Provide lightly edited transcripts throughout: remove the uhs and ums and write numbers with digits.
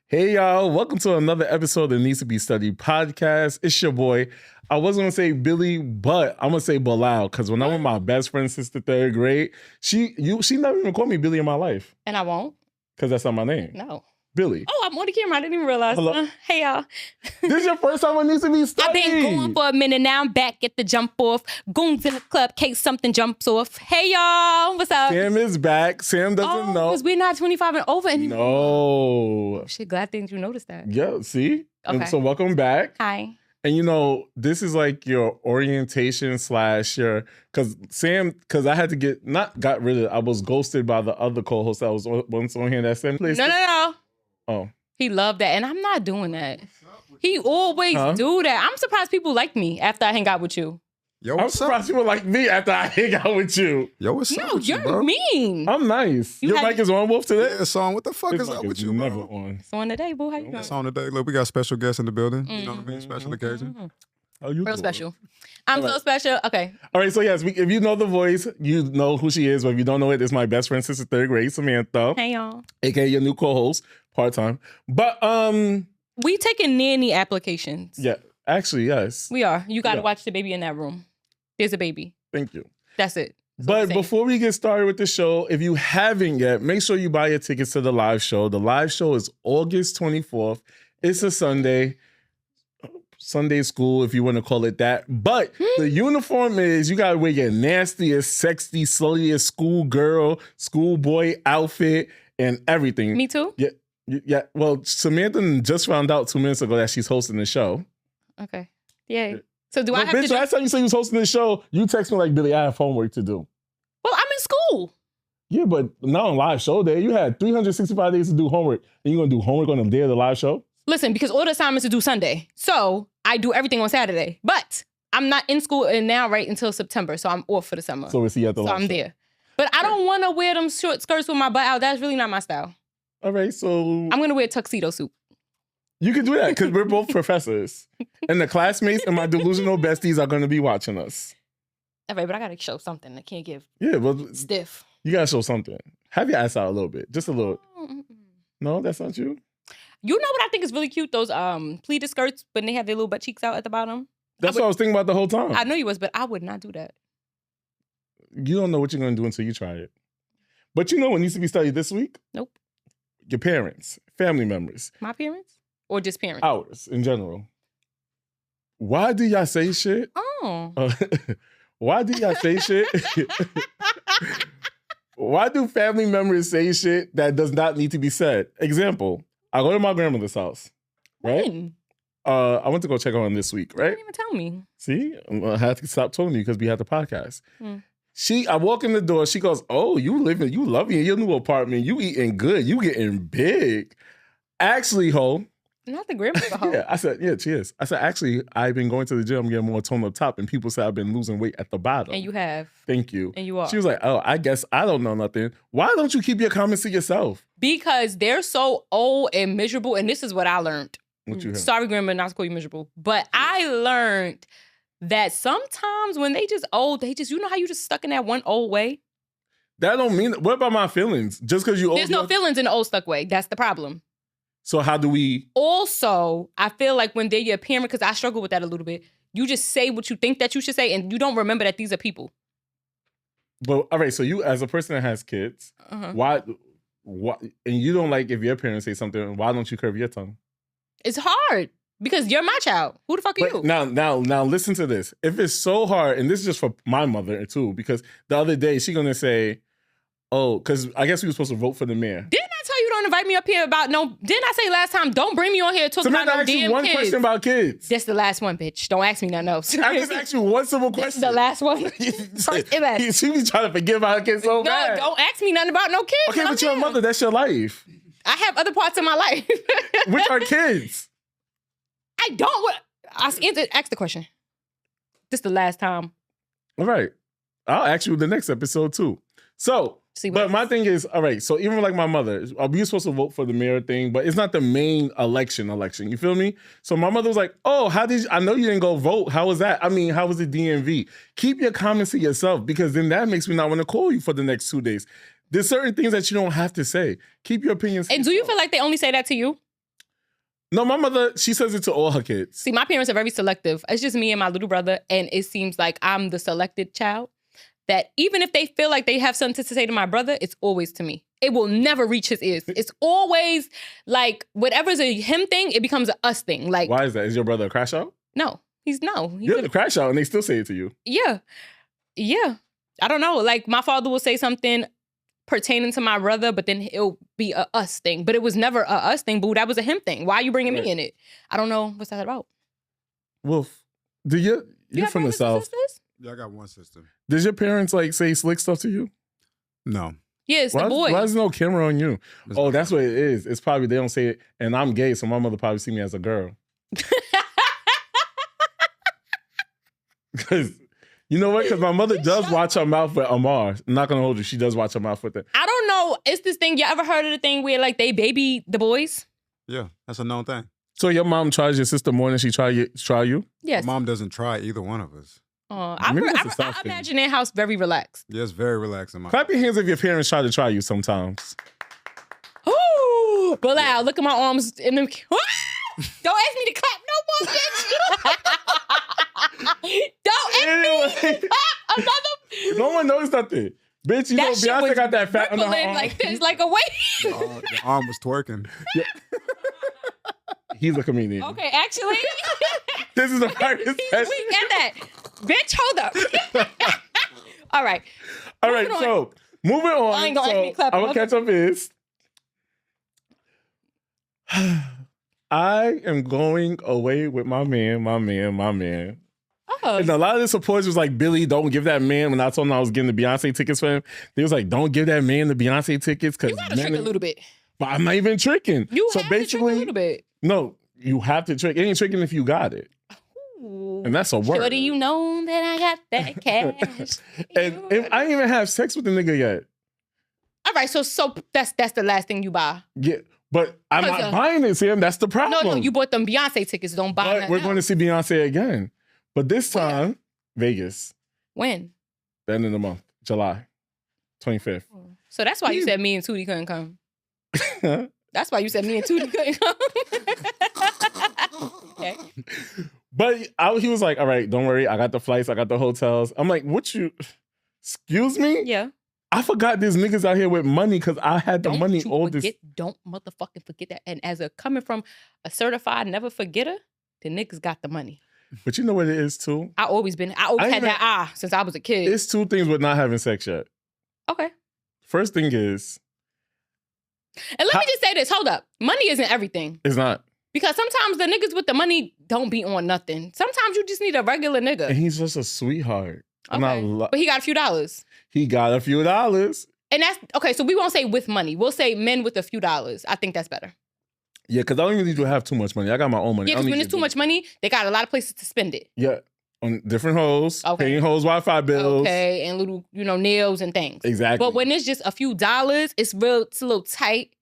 Hey y'all, welcome to another episode of Needs to Be Studied podcast. It's your boy. I was gonna say Billy, but I'm gonna say Bilal because when I'm with my best friend since the third grade, she never even called me Billy in my life. And I won't. Because that's not my name. No. Billy. Oh, I'm on the camera. I didn't even realize. Hello? Hey y'all. This is your first time on Needs to Be Studied. I've been going for a minute now. I'm back at the jump off. Going to the club in case something jumps off. Hey y'all, what's up? Sam is back. Sam doesn't know. Because we're not 25 and over anymore. No. Shit, glad things you noticed that. Yeah, see? Okay. And so welcome back. Hi. And you know, this is like your orientation / your, because I had to got rid of, I was ghosted by the other co-host that was once on here that same place. No. Oh. He loved that. And I'm not doing that. He always do that. I'm surprised people like me after I hang out with you. Yo, I'm surprised people like me after I hang out with you. Yo, what's up No, with you, you're bro? mean. I'm nice. You Your had- mic is on, Wolf, today? Yeah, son, what the fuck His is mic up with is you, never bro? on. So on the day, boo, how you doing? It's on today. Look, we got special guests in the building. You know what I mean? Special occasion. How you Real doing? special. I'm All so right. special. Okay. All right, so yes, if you know the voice, you know who she is. But if you don't know it, it's my best friend since the third grade, Samantha, Hey y'all. aka your new co-host, part-time. But We taking nanny applications. yeah, actually, yes. We are. You got to Yeah. watch the baby in that room. There's a baby. Thank you. That's it. That's what But I'm saying. before we get started with the show, if you haven't yet, make sure you buy your tickets to the live show. The live show is August 24th. It's a Sunday school, if you want to call it that. But the uniform is you got to wear your nastiest, sexy, sluttiest schoolboy outfit and everything. Me too? Yeah. Well, Samantha just found out 2 minutes ago that she's hosting the show. Okay. Yay. So do I But have bitch, to do... last time you said you was hosting the show, you text me like, Billy, I have homework to do. Well, I'm in school. Yeah, but not on live show day. You had 365 days to do homework, and you're going to do homework on the day of the live show? Listen, because all the assignments are due Sunday. So I do everything on Saturday. But I'm not in school and now right until September. So I'm off for the summer. So we'll see you at the So live I'm show. there. But I don't want to wear them short skirts with my butt out. That's really not my style. All right, so I'm going to wear a tuxedo suit. you can do that because we're both professors. And the classmates and my delusional besties are going to be watching us. All right, but I got to show something. I can't give Yeah, but stiff. you got to show something. Have your ass out a little bit. Just a little. Mm-mm. No, that's not you? You know what I think is really cute? Those pleated skirts when they have their little butt cheeks out at the bottom. That's what I was thinking about the whole time. I know you was, but I would not do that. You don't know what you're going to do until you try it. But you know what needs to be studied this week? Nope. Your parents, family members, My parents? Or just parents? ours in general. Why do y'all say shit? Oh. Why do y'all say shit? Why do family members say shit that does not need to be said? Example, I go to my grandmother's house, right? When? I went to go check on her this week, You right? didn't even tell me. See, I had to stop telling you because we had the podcast. Hmm. I walk in the door, she goes, oh, you loving in your new apartment, you eating good, you getting big. Actually, ho, Not the grandmother hoe. yeah, I said, yeah, cheers. I said, actually, I've been going to the gym, getting more toned up top, and people say I've been losing weight at the bottom. And you have. Thank you. And you are. She was like, oh, I guess I don't know nothing. Why don't you keep your comments to yourself? Because they're so old and miserable. And this is what I learned. What you have? Sorry, grandma, not to call you miserable. But I learned that sometimes when they just old, you know how you just stuck in that one old way? That don't mean, what about my feelings? Just because you old. There's no feelings in the old stuck way. That's the problem. So how do we? Also, I feel like when they're your parent, because I struggle with that a little bit, you just say what you think that you should say, and you don't remember that these are people. But all right, so you as a person that has kids, Uh-huh. why, and you don't like if your parents say something, why don't you curve your tongue? It's hard because you're my child. Who the fuck are But you? now listen to this. If it's so hard, and this is just for my mother too, because the other day she's gonna say, oh, because I guess we were supposed to vote for the mayor. Didn't I tell you don't invite me up here about no? Didn't I say last time don't bring me on here talking Samantha about no asked you damn one kids? question about kids. That's the last one, bitch. Don't ask me nothing else. I just asked you one simple This question. is the last one. First and last. She be trying to forgive our kids so No, bad. don't ask me nothing about no kids. Okay, I'm but you're a here. mother. That's your life. I have other parts of my life. Which are kids. I don't. Ask the question. This is the last time. All right. I'll ask you the next episode too. So, See but what my thing is, all right, so even like my mother, we were supposed to vote for the mayor thing, but it's not the main election. You feel me? So my mother was like, oh, I know you didn't go vote. How was that? I mean, how was the DMV? Keep your comments to yourself because then that makes me not want to call you for the next 2 days. There's certain things that you don't have to say. Keep your opinions. And do you feel like they only say that to you? No, my mother, she says it to all her kids. See, my parents are very selective. It's just me and my little brother, and it seems like I'm the selected child. That even if they feel like they have something to say to my brother, it's always to me. It will never reach his ears. It's always like whatever's a him thing, it becomes a us thing. Like, Why is that? Is your brother a crash out? no, he's You're the crash out, and they still say it to you. yeah. I don't know. Like my father will say something pertaining to my brother, but then it'll be a us thing. But it was never a us thing, boo. That was a him thing. Why are you bringing Right. me in it? I don't know. What's that about? Wolf, you're have from the brothers and South. sisters? Yeah, I got one sister. Does your parents like say slick stuff to you? No. Yeah, it's the boy. Why is no camera on you? It's Oh, not. that's what it is. It's probably they don't say it, and I'm gay, so my mother probably see me as a girl. Because you know what? Because my mother does watch her mouth with Amar. I'm not gonna hold you. She does watch her mouth with it. I don't know. It's this thing. You ever heard of the thing where like they baby the boys? Yeah, that's a known thing. So your mom tries your sister more than she try you? Yes. My mom doesn't try either one of us. Maybe that's a South I thing. imagine their house very relaxed. Yeah, it's very relaxing. Clap your hands if your parents try to try you sometimes. Ooh, but loud. Look at my arms in them. Don't ask me to clap no more, bitch. Don't ask me to clap another. No one knows nothing. Bitch, you know That shit Beyonce was got that fat under her rippling arm. like this, like a wave. Your arm was twerking. He's a comedian. Okay, actually, This is the first we session. get that. Bitch, hold up. All right. All right, moving on. so moving on. I ain't gonna ask me to clap I'm gonna catch up is I am going away with my man. Oh, And a lot of the supporters was like, Billy, don't give that man. When I told him I was getting the Beyonce tickets for him, they was like, don't give that man the Beyonce tickets because you gotta trick a little bit. But I'm not even tricking. You so have to trick a basically, little bit. no, you have to trick. It ain't tricking if you got it, Ooh. and that's a word. Shorty, you know that I got that cash. And I didn't even have sex with the nigga yet. All right, so that's the last thing you buy. Yeah, but I'm Cause, not buying it, Sam. That's the problem. No, you bought them Beyonce tickets. Don't buy But them. we're going to see Beyonce again. But this time, Vegas, When? the end of the month, July 25th. So that's why you You- said me and Tootie couldn't come. That's why you said me and Tootie couldn't come. Okay. But he was like, all right, don't worry. I got the flights. I got the hotels. I'm like, what you, excuse me? Yeah. I forgot there's niggas out here with money because I had the money you all forget, this. Don't motherfucking forget that. And as a coming from a certified never forgetter, the niggas got the money. But you know what it is too? I always had even- that eye since I was a kid. It's two things with not having sex yet. Okay. First thing is, And let me just say this. Hold up. Money isn't everything. it's not. Because sometimes the niggas with the money don't be on nothing. Sometimes you just need a regular nigga. And he's just a sweetheart. And I Okay. love. But he got a few dollars. He got a few dollars. And that's okay. So we won't say with money. We'll say men with a few dollars. I think that's better. Yeah, because I don't even need to have too much money. I got my own money. Yeah, I don't because when need it's to too much money, they got a lot of places to spend it. Yeah, on different hoes, Okay. paying hoes Wi-Fi bills. Okay, and little, nails and things. Exactly. But when it's just a few dollars, it's a little tight.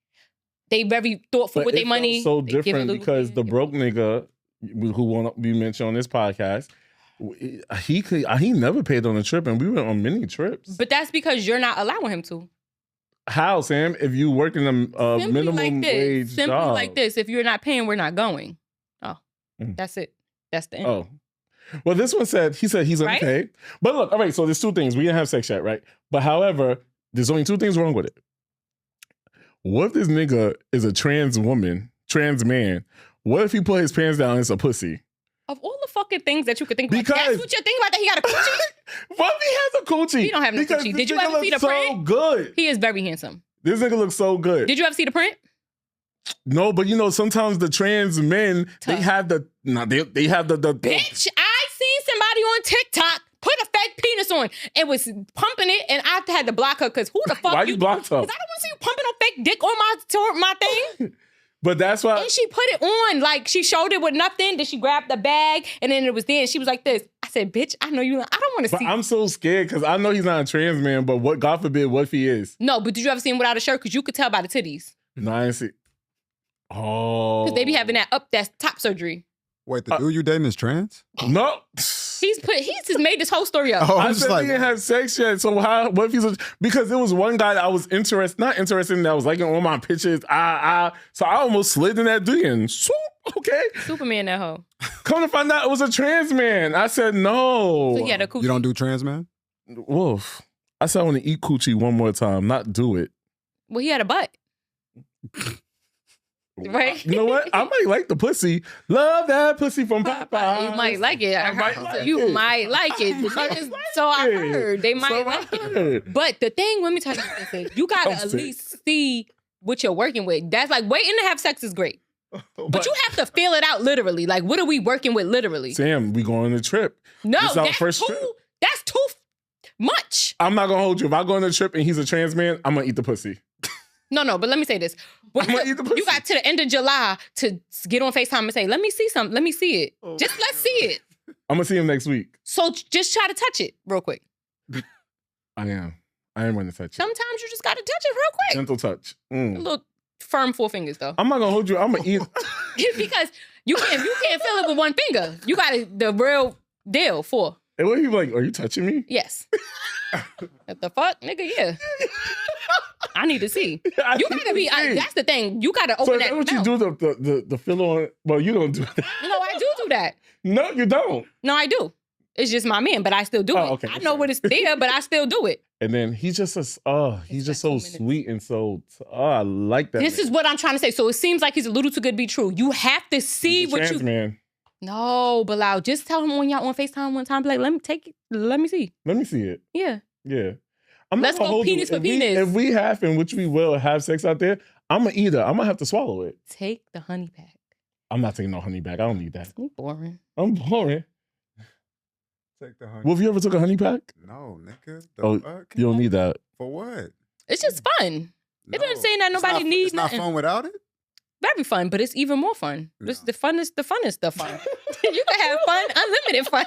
They very thoughtful But with it their money. felt so They give a different little because bit. the broke nigga who won't be mentioned on this podcast, he never paid on a trip, and we went on many trips. But that's because you're not allowing him to. How, Sam? If you work in a Simply minimum like this. wage Simply job, like this. If you're not paying, we're not going. Oh, Mm. that's it. That's the end. Oh. Well, this one said he's Right? okay. But look, all right, so there's two things. We didn't have sex yet, right? But however, there's only two things wrong with it. What if this nigga is a trans woman, trans man? What if he put his pants down and it's a pussy? Of all the fucking things that you could think about, Because- that's what you're thinking about, that he got a coochie? What if he has a coochie? He don't have no Because coochie. this Did you nigga ever see looks the so print? good. He is very handsome. This nigga looks so good. Did you ever see the print? No, but sometimes the trans men, they Tough. have they have the Bitch, I seen somebody on TikTok put a fake penis on and was pumping it, and I had to block her because who the fuck Why you blocked her? Because I don't want to see you pumping no fake dick on my thing. But that's why And she put it on, like she showed it with nothing. Then she grabbed the bag, and then it was there, and she was like this. I said, "Bitch, I know you. I don't want to but see." I'm so scared because I know he's not a trans man, but what God forbid, what if he is? No, but did you ever see him without a shirt? Because you could tell by the titties. No, I ain't see. Oh. Because they be having that top surgery. Wait, the dude you dating is trans? No. He's just made this whole story up. Oh, I I'm just said like, he didn't have sex yet. So what if he's because there was one guy that I was not interested in, that was liking all my pictures. So I almost slid in that D and swoop. Okay. Superman that hoe. Come to find out it was a trans man. I said no. So he had a coochie. You don't do trans man? Wolf. I said I want to eat coochie one more time, not do it. Well, he had a butt. Right? You know what? I might like the pussy. Love that pussy from Popeye. You might like it. I might heard. like So you it. might like it. So I heard. They might like it. But the thing, let me tell you something. You gotta I'm at sick. least see what you're working with. That's like waiting to have sex is great. But you have to feel it out literally. Like, what are we working with literally? Sam, we going on a trip. No, This is our that's first too, trip. that's too much. I'm not gonna hold you. If I go on a trip and he's a trans man, I'm gonna eat the pussy. No, but let me say this. I'm gonna eat the pussy. You got to the end of July to get on FaceTime and say, let me see something. Let me see it. Just let's see it. I'm gonna see him next week. So just try to touch it real quick. I am gonna touch it. Sometimes you just got to touch it real quick. Gentle touch. A little firm 4 fingers though. I'm not gonna hold you. I'm gonna eat. Because you can't feel it with one finger. You got the real deal 4. And what are you like? Are you touching me? Yes. What the fuck, nigga? Yeah. I need to see. I You need gotta to be. see. That's the thing. You gotta So open is that that what mouth. you do? The fill on? Well, you don't do that. No, I do that. No, you don't. No, I do. It's just my man, but I still do Oh, it. okay. I know what it's there, but I still do it. And then he's just he's It's just like 2 so minutes. sweet and so I like that. This is what I'm trying to say. So it seems like he's a little too good to be true. You have to see what you. man. No, Bilal, just tell him when y'all on FaceTime one time. Be like, let me take it. Let me see. Let me see it. Yeah. Yeah. I'm Let's not gonna go hold you. penis for If penis. if we have, and which we will, have sex out there, I'm gonna eat it. I'm gonna have to swallow it. Take the honey pack. I'm not taking no honey back. I don't need that. You boring. I'm boring. Take the honey. Well, have you ever took a honey pack? No, nigga. The Oh, fuck? You don't need that. For what? It's just fun. It doesn't say that It's nobody not- needs It's not nothing. fun without it? Very fun, but it's even more fun. This No. the funnest the fun. You can have fun, unlimited fun.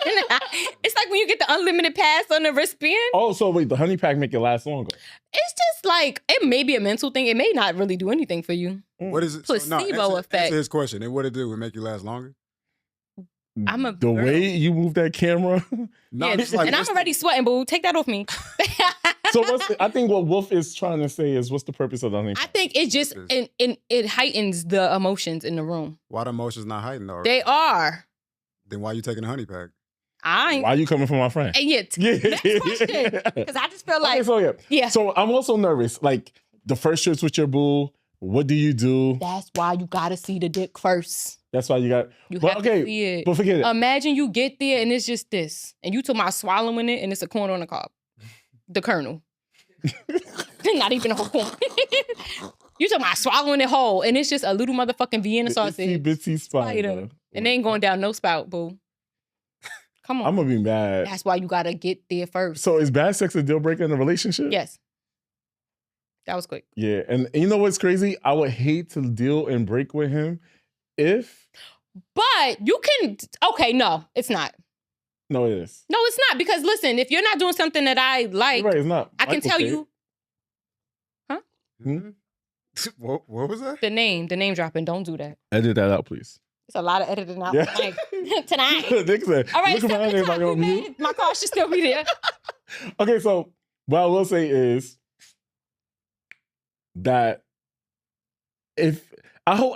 It's like when you get the unlimited pass on the wristband. Oh, so wait, the honey pack make it last longer. It's just like it may be a mental thing. It may not really do anything for you. What is it? Placebo effect. Answer his question. And what it do? It make you last longer? I'm a The girl. way you move that camera. No, Yeah, just like, and I'm what's the- already sweating, boo. Take that off me. So I think what Wolf is trying to say is, what's the purpose of the honey I pack? think it just it heightens the emotions in the room. Why the emotions not heightened already? They are. Then why you taking a honey pack? I ain't. Why you coming for my friend? And yet, next question. Because I just feel like, Okay, so yeah. So I'm also nervous. Like the first trips with your boo. What do you do? That's why you gotta see the dick first. That's why you got. You Well, have okay, to see it. but forget it. Imagine you get there and it's just this, and you talking about swallowing it, and it's a corn on the cob, the kernel. Not even a whole corn. You talking about swallowing it whole, and it's just a little motherfucking Vienna The sausage. bitsy spider. Spider. And they ain't going down no spout, boo. Come on. I'm gonna be mad. That's why you gotta get there first. So is bad sex a deal breaker in a relationship? Yes. That was quick. Yeah, and you know what's crazy? I would hate to deal and break with him if. But you can. Okay, no, it's not. No, it is. No, it's not because listen, if you're not doing something that I like, You're right, it's not. I can Michael tell K. you Hmm? What was that? the name dropping. Don't do that. Edit that out, please. It's a lot of editing out Yeah. tonight. Tonight. Nick said, All right, look around, 7 everybody o'clock, we on made mute. it. My car should still be there. Okay, so what I will say is that if I hope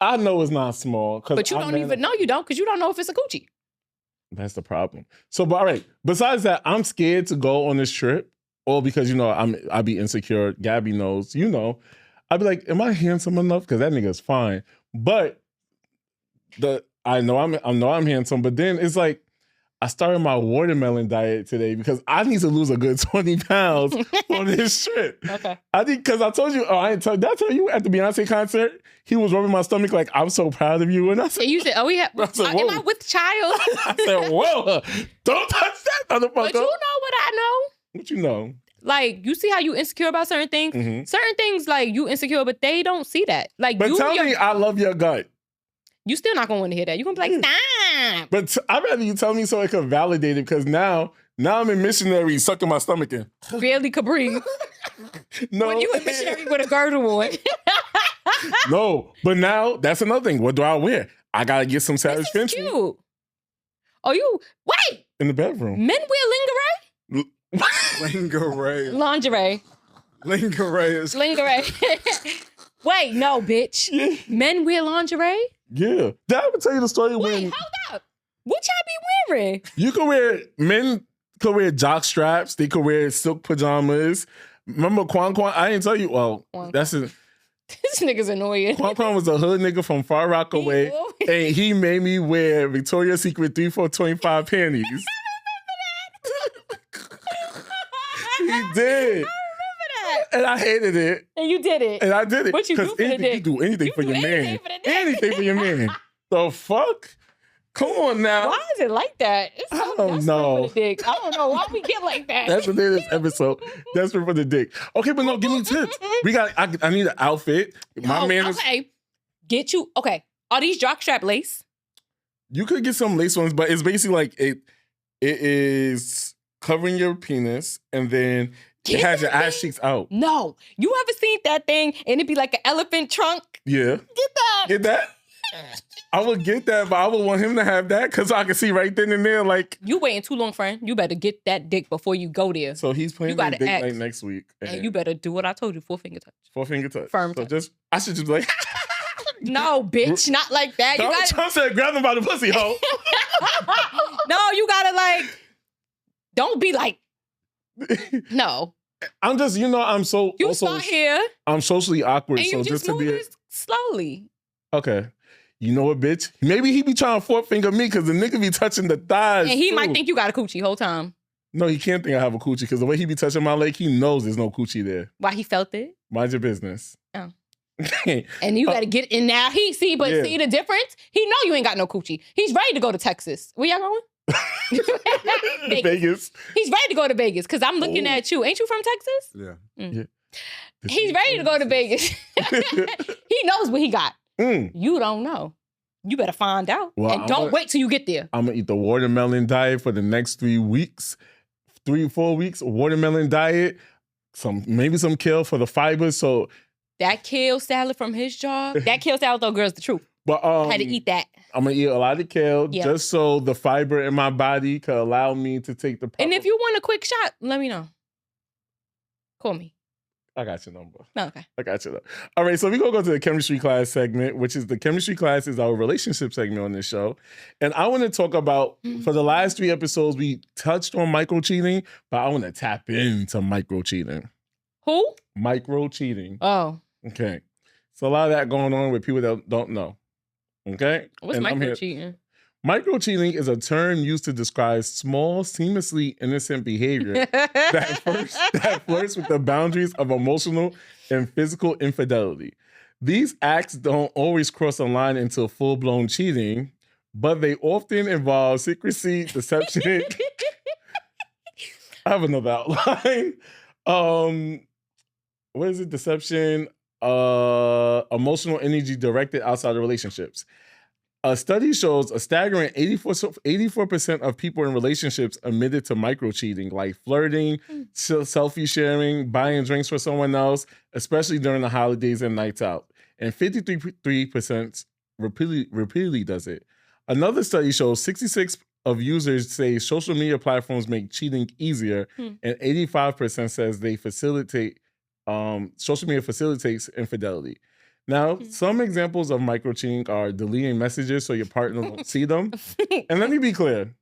I know it's not small, But you don't even know you don't because you don't know if it's a coochie. That's the problem. So, but all right. Besides that, I'm scared to go on this trip, all because I be insecure. Gabby knows, I'd be like, am I handsome enough? Because that nigga's fine. But I know I'm handsome. But then it's like I started my watermelon diet today because I need to lose a good 20 pounds on this trip. Okay. I think because I told you, did I tell you at the Beyonce concert, he was rubbing my stomach like, I'm so proud of you. And I said, And you said, I said, am I whoa. with child? I said, whoa, don't touch that motherfucker. But you know what I know? What you know? Like, you see how you insecure about certain things? Mhm. Certain things, like, you insecure, but they don't see that. Like, But tell me I love your gut. you still not going to want to hear that. You're going to be like, stop. But I'd rather you tell me so it could validate it because now I'm in missionary sucking my stomach in. Barely could breathe. No. When you a missionary with a girdle on. No. But now that's another thing. What do I wear? I got to get some Savage This is Fenty cute. Oh, wait. in the bedroom. Men wear Lingerie. lingerie. Lingerie is. Lingerie. Wait, no, bitch. Men wear lingerie? Yeah. Did I ever tell you the story Wait, when hold up. What y'all be wearing? you could wear, men could wear jock straps, they could wear silk pajamas. Remember Quan Quan? I didn't tell you. Well, Quan that's it. This nigga's annoying. Quan Quan was a hood nigga from Far Rockaway, He always- and he made me wear Victoria's Secret 3 for 25 panties. He did. And I hated it. And you did it. And I did it. What you do 'Cause for the anything- You dick? do anything You for do your anything man. for the dick. Anything for your man. The fuck? Come on now. Why is it like that? It's so I don't desperate know. for the dick. I don't know why we get like that. That's the name of this episode. Desperate for the dick. Okay, but no, give me tips. We got. I need an outfit. My man is. Okay. Get you. Okay. Are these jockstrap lace? You could get some lace ones, but it's basically like it. It is covering your penis, and then it Get has your that ass thing? cheeks out. No. You ever seen that thing and it be like an elephant trunk? Yeah, Get that. get that. I would get that, but I would want him to have that because I can see right then and there. Like, You waiting too long, friend. You better get that dick before you go there. so he's playing gotta dick act. night next week, And you better do what I told you. 4-finger touch. 4-finger touch. Firm So touch. I should just be like. No, bitch. Not like that. You Donald gotta, Trump said, "Grab him by the pussy, hoe." no, you gotta like, don't be like, no. I'm just, I'm so You also start here I'm socially awkward, and so you just just to move be it slowly. okay. You know what, bitch? Maybe he be trying to 4-finger me because the nigga be touching the thighs. And he too. might think you got a coochie whole time. No, he can't think I have a coochie because the way he be touching my leg, he knows there's no coochie there. Why he felt it. Mind your business. Oh. And you gotta get in now. He see the difference? He know you ain't got no coochie. He's ready to go to Texas. Where y'all going? Vegas. He's ready to go to Vegas because I'm looking Oh. at you. Ain't you from Texas? Yeah. He's ready to go to Vegas. He knows what he got. You don't know. You better find out. Well, and I'm don't gonna- wait till you get there. I'm gonna eat the watermelon diet for the next 3 weeks, 3-4 weeks. Watermelon diet, maybe some kale for the fibers. So, That kale salad from his job. That kale salad though, girl's the truth. but I had to eat that. I'm gonna eat a lot of kale Yeah. just so the fiber in my body could allow me to take the. And if you want a quick shot, let me know. Call me. I got your number. No, okay. I got you. All right, so we're going to go to the chemistry class segment, which is the chemistry class is our relationship segment on this show. And I want to talk about, for the last 3 episodes, we touched on micro cheating, but I want to tap into micro cheating. Who? Micro cheating. Oh, Okay. So a lot of that going on with people that don't know. Okay? what's And I'm micro here- cheating? Micro cheating is a term used to describe small, seamlessly innocent behavior that flirts with the boundaries of emotional and physical infidelity. These acts don't always cross a line into full-blown cheating, but they often involve secrecy, deception. I have another outline. What is it? Deception, emotional energy directed outside of relationships. A study shows a staggering 84% of people in relationships admitted to micro cheating, like flirting, selfie sharing, buying drinks for someone else, especially during the holidays and nights out. And 53% repeatedly does it. Another study shows 66 of users say social media platforms make cheating easier, and 85% says they facilitate social media facilitates infidelity. Now, some examples of micro cheating are deleting messages so your partner won't see them. And let me be clear.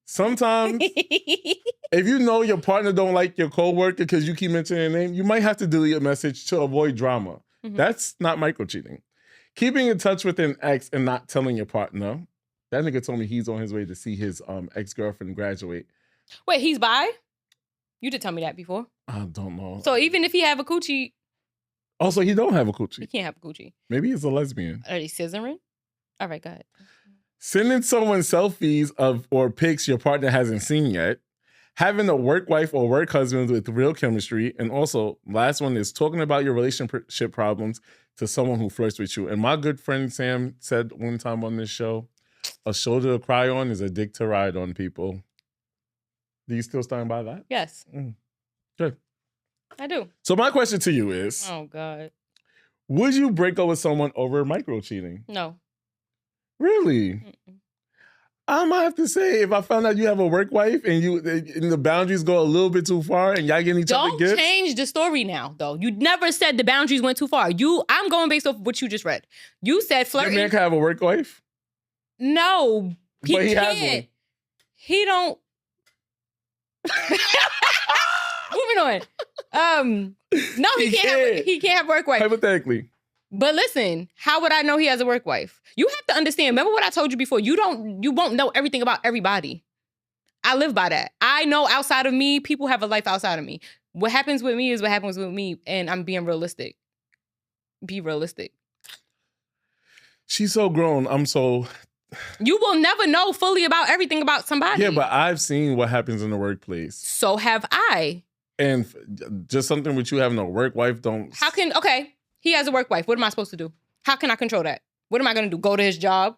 Sometimes, if you know your partner don't like your coworker because you keep mentioning their name, you might have to delete a message to avoid drama. That's not micro cheating. Keeping in touch with an ex and not telling your partner. That nigga told me he's on his way to see his ex-girlfriend graduate. Wait, he's bi? You did tell me that before. I don't know. So even if he have a coochie, Also, he don't have a he coochie. can't have a coochie. Maybe he's a lesbian. Are they scissoring? All right, go ahead. Sending someone selfies of or pics your partner hasn't seen yet. Having a work wife or work husband with real chemistry. And also, last one is talking about your relationship problems to someone who flirts with you. And my good friend Sam said one time on this show, a shoulder to cry on is a dick to ride on, people. Do you still stand by that? Yes. Good. I do. So my question to you is, Oh, God. would you break up with someone over micro cheating? No. Really? Mm-mm. I might have to say, if I found out you have a work wife and the boundaries go a little bit too far and y'all getting each other Don't gifts. change the story now, though. You never said the boundaries went too far. I'm going based off what you just read. You said Your flirting. man can have a work wife? No, But he has can't. one. He don't. Moving on. No, he can't have work wife. Hypothetically. But listen, how would I know he has a work wife? You have to understand. Remember what I told you before. You won't know everything about everybody. I live by that. I know outside of me, people have a life outside of me. What happens with me is what happens with me, and I'm being realistic. Be realistic. She's so grown. I'm so... You will never know fully about everything about somebody. Yeah, but I've seen what happens in the workplace. So have I. And just something with you having a work wife don't... Okay, he has a work wife. What am I supposed to do? How can I control that? What am I going to do? Go to his job?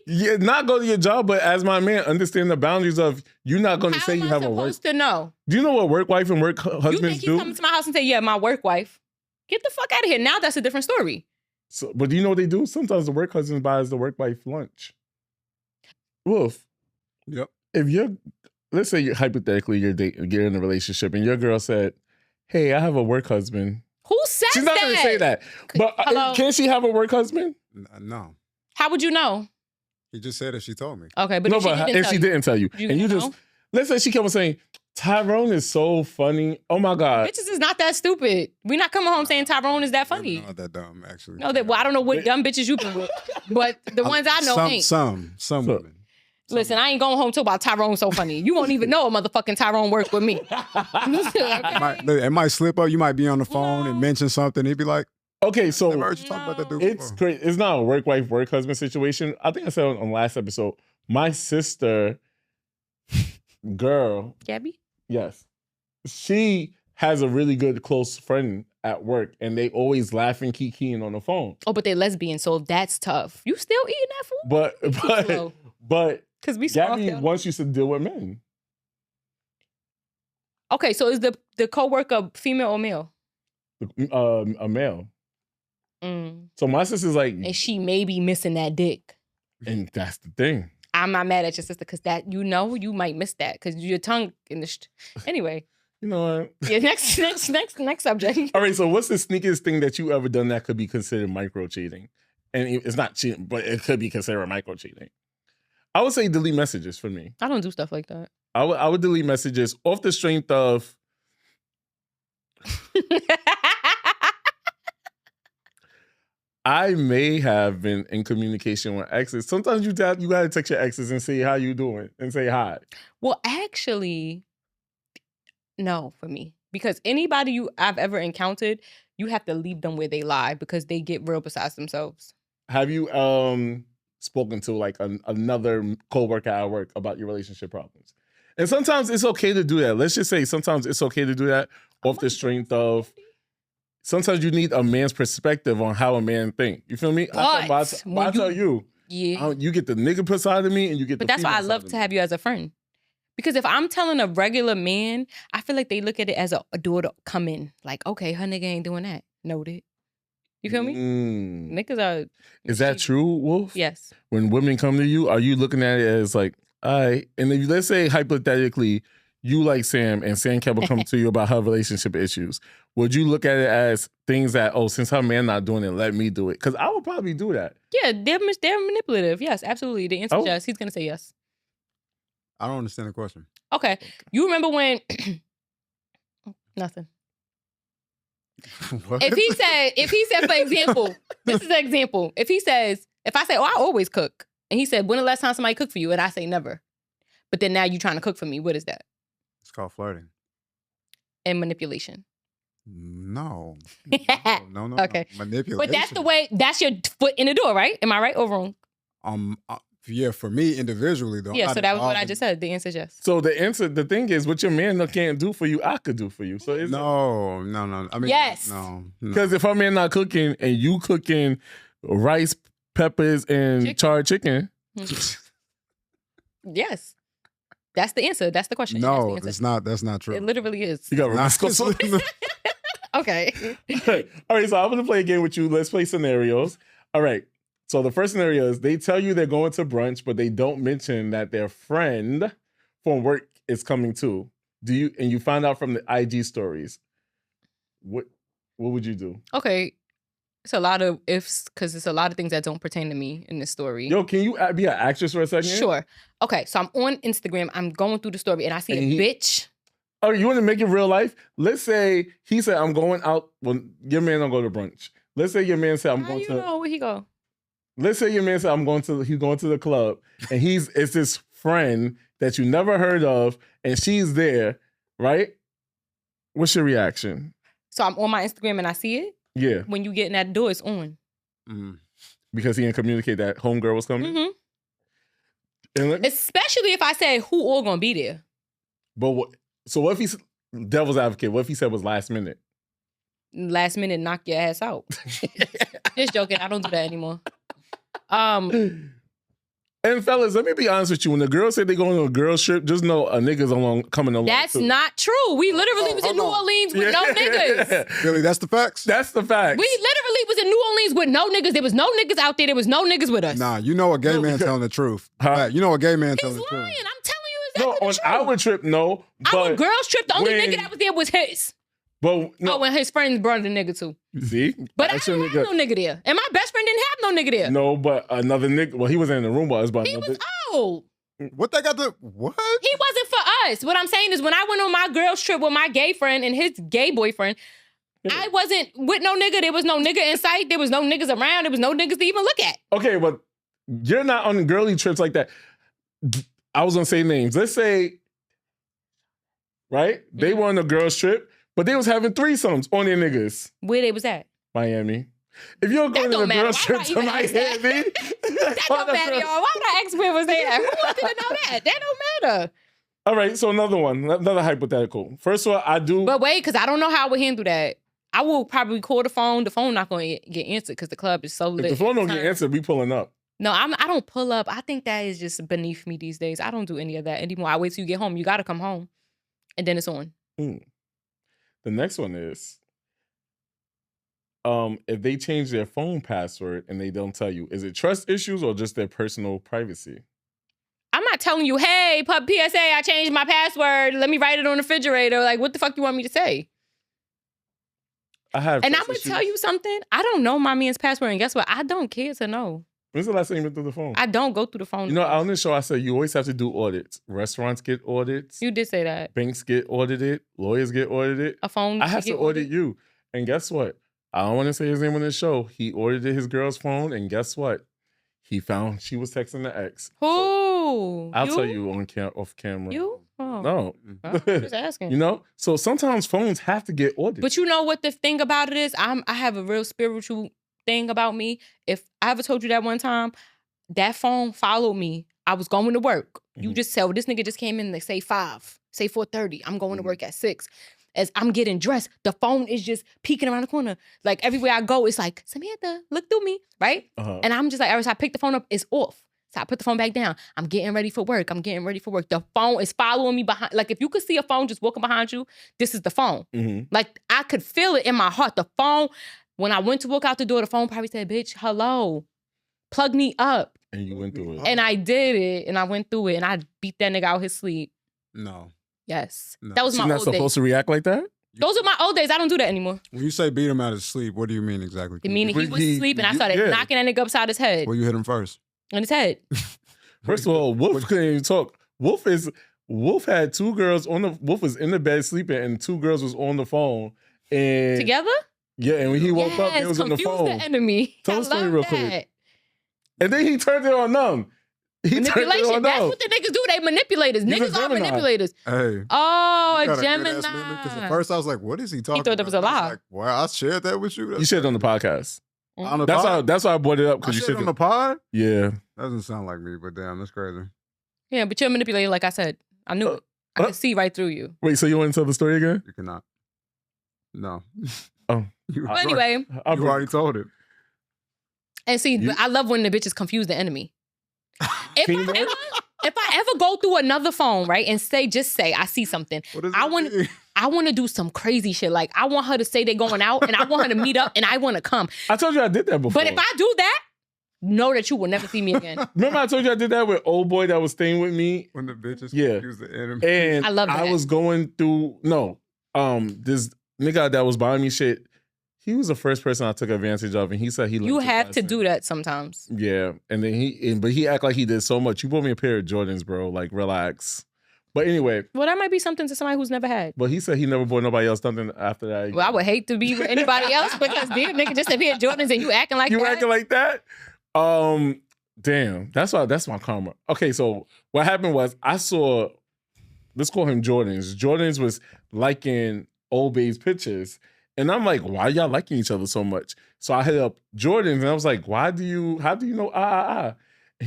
Yeah, not go to your job, but as my man, understand the boundaries of you're not going to say How you am I have a work... supposed to know? Do you know what work wife and work You husbands think he's do? coming to my house and say, yeah, my work wife? Get the fuck out of here. Now that's a different story. So, but do you know what they do? Sometimes the work husband buys the work wife lunch. Wolf, Yep. if let's say hypothetically you're in a relationship and your girl said, hey, I have a work husband. Who says She's not that? going to say that. But Hello? can she have a work husband? No. How would you know? He just said it. She told me. Okay, but No, if she but didn't if tell she you, didn't tell you, you and you gonna just, know? let's say she kept on saying, Tyrone is so funny. Oh my God. Bitches is not that stupid. We're not coming home saying Tyrone is that funny. Not that dumb, actually. No, I don't know what dumb bitches you've been with, but the ones I know ain't. Some women. Listen, I ain't going home till about Tyrone so funny. You won't even know a motherfucking Tyrone work with me. It might slip up. You might be on the phone and mention something. He'd be like, Okay, so never heard you talk about that dude it's before. crazy. It's not a work wife, work husband situation. I think I said on last episode, my sister, girl, Gabby? yes, she has a really good close friend at work, and they always laughing, kikiing on the phone. Oh, but they're lesbian, so that's tough. You still eating that food? Slow. But Because we soft Gabby down. wants you to deal with men. Okay, so is the coworker female or male? A male. Mm. So my sister's like, And she may be missing that dick. and that's the thing. I'm not mad at your sister because that you might miss that because your tongue in the anyway. You know what? Yeah, next subject. All right, so what's the sneakiest thing that you ever done that could be considered micro cheating? And it's not cheating, but it could be considered micro cheating. I would say delete messages for me. I don't do stuff like that. I would delete messages off the strength of I may have been in communication with exes. Sometimes you gotta text your exes and say how you doing and say hi. Well, actually, no, for me. Because anybody I've ever encountered, you have to leave them where they lie because they get real besides themselves. Have you spoken to like another coworker at work about your relationship problems? And sometimes it's okay to do that. Let's just say sometimes it's okay to do that off the strength of sometimes you need a man's perspective on how a man think. You feel me? I tell you, Yeah. you get the nigga side of me and you get But the that's why I female love side to of have you as a friend. Because if I'm telling a regular man, I feel like they look at it as a door to come in. Like, okay, her nigga ain't doing that. Noted. You feel me? Niggas are... Is that true, Wolf? Yes. When women come to you, are you looking at it as like, all right, and if let's say hypothetically, you like Sam and Sam kept come to you about her relationship issues, would you look at it as things that, oh, since her man not doing it, let me do it? Because I would probably do that. Yeah, they're manipulative. Yes, absolutely. The answer is yes. He's going to say yes. I don't understand the question. Okay. You remember when... Nothing. What? If he said, for example, this is an example. If I say, oh, I always cook. And he said, when the last time somebody cooked for you? And I say, never. But then now you trying to cook for me. What is that? It's called flirting. And manipulation. No. No. Okay. Manipulation. But that's your foot in the door, right? Am I right or wrong? Yeah, for me individually though. Yeah, so that was what I just said. The answer is yes. So the thing is, what your man can't do for you, I could do for you. So it's No. I mean, yes. No. Because if her man not cooking and you cooking rice, peppers, and charred chicken. Yes. That's the answer. That's the question. No, that's the it's not. That's not true. It literally is. You got rascal. Okay. All right, so I'm gonna play a game with you. Let's play scenarios. All right. So the first scenario is they tell you they're going to brunch, but they don't mention that their friend from work is coming too. And you find out from the IG stories. What would you do? Okay. It's a lot of ifs because it's a lot of things that don't pertain to me in this story. Yo, can you be an actress for a second? Sure. Okay, so I'm on Instagram. I'm going through the story and I see a bitch. Oh, you want to make it real life? Let's say he said, I'm going out. Well, your man don't go to brunch. Let's say your man said, I'm going to. How you know where he go? Let's say your man said, he's going to the club. And it's this friend that you never heard of. And she's there, right? What's your reaction? So I'm on my Instagram and I see it? Yeah. When you get in that door, it's on. Because he didn't communicate that homegirl was coming? Mm-hmm. Especially if I say who all gonna be there. But what if he's devil's advocate? What if he said it was last minute? Last minute, knock your ass out. Just joking. I don't do that anymore. And fellas, let me be honest with you. When the girls say they going on a girls trip, just know a nigga's coming along. That's too. not true. We literally was in New Orleans with no niggas. Really, that's the facts? That's the facts. We literally was in New Orleans with no niggas. There was no niggas out there. There was no niggas with us. Nah, you know a gay man telling the truth. Huh? You know a gay man He's telling the lying. truth. I'm telling you exactly on the truth. our trip, no. Our But girls trip, the only when- nigga that was there was his. But no. Oh, and his friends brought the nigga too. See? But I didn't have no nigga there. And my best friend didn't have no nigga there. No, but another nigga. Well, he wasn't in the room with us, but He was old. What they got to, what? He wasn't for us. What I'm saying is when I went on my girls trip with my gay friend and his gay boyfriend, I wasn't with no nigga. There was no nigga in sight. There was no niggas around. There was no niggas to even look at. Okay, but you're not on girly trips like that. I was gonna say names. Let's say, right? They were on a girls trip, but they was having threesomes on their niggas. Where they was at? Miami. If you're going That on a don't matter. girls Why trip would I to even Miami, ask that don't matter, y'all. Why would I ask where was they at? Who wanted to know that? That don't matter. All right, so another hypothetical. First of all, I do. But wait, because I don't know how I would handle that. I will probably call the phone. The phone not going to get answered because the club is so lit. if the phone don't get answered, we pulling up. No, I don't pull up. I think that is just beneath me these days. I don't do any of that anymore. I wait till you get home. You got to come home. And then it's on. The next one is, if they change their phone password and they don't tell you, is it trust issues or just their personal privacy? I'm not telling you, hey, PSA, I changed my password. Let me write it on the refrigerator. Like, what the fuck you want me to say? I have. And I'm going to tell you something. I don't know my man's password. And guess what? I don't care to know. When's the last time you went through the phone? I don't go through the phone. You know, on this show, I said you always have to do audits. Restaurants get audits. You did say that. Banks get audited. Lawyers get audited. A phone. I have to audit you. And guess what? I don't want to say his name on this show. He audited his girl's phone, and guess what? He found she was texting the ex. Who? I'll tell you off camera. You? Oh. No. I'm just asking. You know? So sometimes phones have to get audited. But you know what the thing about it is? I have a real spiritual thing about me. If I ever told you that one time, that phone followed me. I was going to work. You just said, well, this nigga just came in, like, say 5, say 4:30. I'm going to work at 6. As I'm getting dressed, the phone is just peeking around the corner. Like, everywhere I go, it's like, Samantha, look through me, right? And I'm just like, every time I pick the phone up, it's off. So I put the phone back down. I'm getting ready for work. The phone is following me behind. Like, if you could see a phone just walking behind you, this is the phone. Like, I could feel it in my heart. The phone, when I went to walk out the door, the phone probably said, bitch, hello, plug me up. And you went through it. And I did it, and I went through it, and I beat that nigga out his sleep. No. Yes. No. That was She's my not old supposed days. to react like that? Those are my old days. I don't do that anymore. When you say beat him out of sleep, what do you mean exactly? It meaning he was He- asleep, and I you- started yeah. knocking that nigga upside his head. Well, you hit him first. On his head. First of all, Wolf couldn't even talk. Wolf had 2 girls on the. Wolf was in the bed sleeping, and 2 girls was on the phone. And Together? yeah, and when he woke up, Yes, they was on the confuse phone. the enemy. Tell I the story love real that. quick. And then he turned it on them. He turned it Manipulation. on That's them. what the niggas do. They manipulators. He's a Niggas are Gemini. manipulators. Hey. Oh, you a got good-ass memory, 'cause Gemini. at first I was like, what is he talking thought that was about? a I lie. like, wow, I shared that with you? You said it on the podcast. On the That's pod? why I brought it up I because you shared said on the pod? Yeah. Doesn't sound like me, but damn, that's crazy. Yeah, but you're a manipulator, like I said. I knew it. I could see right through you. Wait, so you want to tell the story again? You cannot. No. Oh. You Well, anyway. you already told it. And see, You- I love when the bitches confuse the enemy. Teamwork? If I ever go through another phone, right, and just say I see something, What does I that want mean? I want to do some crazy shit. Like, I want her to say they're going out, and I want her to meet up, and I want to come. I told you I did that before. But if I do that, know that you will never see me again. Remember I told you I did that with old boy that was staying with me? When the bitches Yeah. use the enemy. And I love I that. was going through, this nigga that was buying me shit, he was the first person I took advantage of, and he said he You learned his have to lesson. do that sometimes. Yeah, and then but he act like he did so much. You bought me a pair of Jordans, bro. Like, relax. But anyway, Well, that might be something to somebody who's never had. but he said he never bought nobody else something after that. Well, I would hate to be with anybody else because these nigga just appear Jordans and you acting like You that. acting like that? Damn. That's my karma. Okay, so what happened was I saw, let's call him Jordans. Jordans was liking Old Bay's pictures. And I'm like, why y'all liking each other so much? So I hit up Jordans and I was like, how do you know And